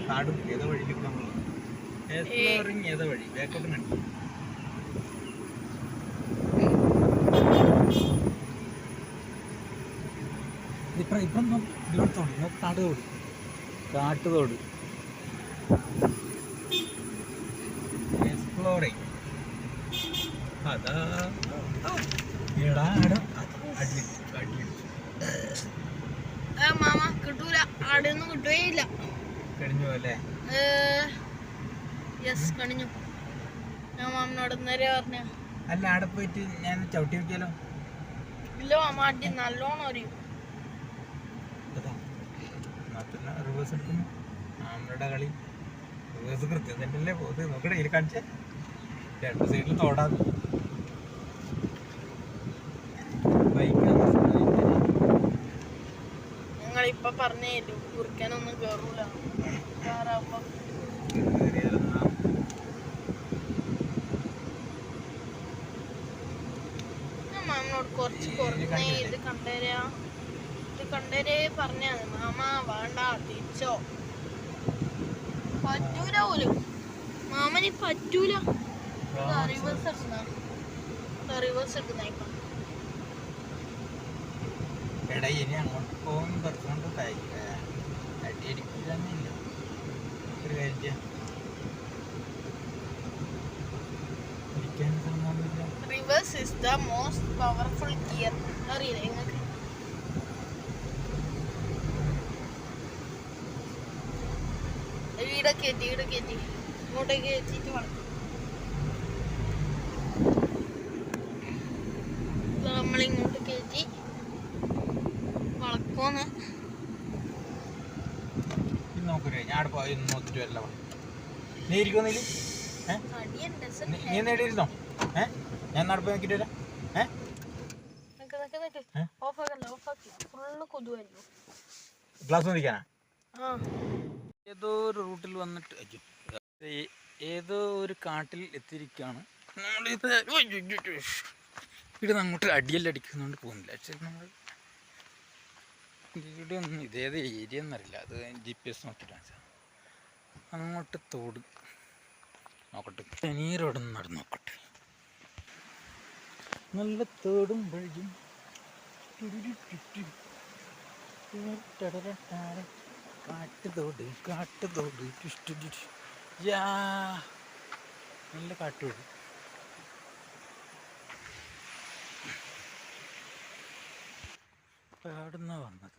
കാടും ഏതോ വഴിയിലേക്ക് നമ്മൾ എക്സ്പ്ലോറിങ് ഏതോ വഴി ബാക്കോട്ട് കണ്ടു. ഇപ്പം ഇതിലോട്ടോട് കാട്ടുതോട് കാട്ടുതോട് എക്സ്പ്ലോറിങ് അതാ മാമ കിട്ടൂല, ആടൊന്നും കിട്ടുകയില്ല. കഴിഞ്ഞു അല്ലേ? യെസ് കഴിഞ്ഞു. ഞാൻ മാമനോട് നേരെ പറഞ്ഞ അല്ല ആടെ പോയിട്ട് ഞാൻ ചവിട്ടി വെക്കാലോ. ഇല്ല മാമ, അടി നല്ലോണം അറിയും. റിവേഴ്സ് എടുക്കുന്നു നമ്മളുടെ കളി. റിവേഴ്സ് കൃത്യം തന്നെയല്ലേ പോകുന്നത്. നോക്കട്ടെ ഇതിൽ കാണിച്ചേ, രണ്ട് സൈഡിൽ തോടാതെ ഞങ്ങളിപ്പൊ പറഞ്ഞേ കുറിക്കാനൊന്നും കേറൂല. ഞാൻ മാമനോട് കുറച്ച് കുറഞ്ഞേ ഇത് കണ്ടേരേ പറഞ്ഞാണ്. മാമ വേണ്ട തിരിച്ചോ, പറ്റൂല പോലും. മാമന് പറ്റൂല. റിവേഴ്സ് എടുക്കുന്ന ഇപ്പൊ എടാ ഇനി അങ്ങോട്ട് പോകുന്ന കുറച്ചുകൊണ്ട് അടിയടിക്കില്ല. ഒരു കാര്യം reverse is the most powerful gear. അറിയില്ലേ നിങ്ങൾക്ക്? ഈടക്കേറ്റി ഇങ്ങോട്ടേക്ക് എത്തിയിട്ട് വളർത്തും. നമ്മളിങ്ങോട്ട് കയറ്റി വളക്കോന്ന് നോക്കൂലേ. ഞാൻ അവിടെ പോയി നോക്കിട്ട് വരല്ല. നീ ഇരിക്കുന്നില്ല? നീ നേടിയിരുന്നോ? ഞാൻ നടപ്പ് നോക്കിട്ട് വരാം. ഗ്ലാസ് നോക്കിക്കാനാ? ഏതോ ഒരു റൂട്ടിൽ വന്നിട്ട് ഏതോ ഒരു കാട്ടിൽ എത്തിയിരിക്കുകയാണ്. ഇവിടെ അങ്ങോട്ട് അടിയെല്ലാം അടിക്കുന്നുണ്ട് പോകുന്നില്ല. നമ്മൾ ഇവിടെ ഒന്നും ഇതേത് ഏരിയ എന്നറിയില്ല. അത് GPS നോക്കിയിട്ടാണ്. അങ്ങോട്ട് തോട് നോക്കട്ടെ, നീരോടൊന്ന് നടന്ന് നോക്കട്ടെ. നല്ല തോടും വഴിയും കാട്ടുതോട് നല്ല കാട്ടുതോട്. അവിടുന്ന് വന്നത്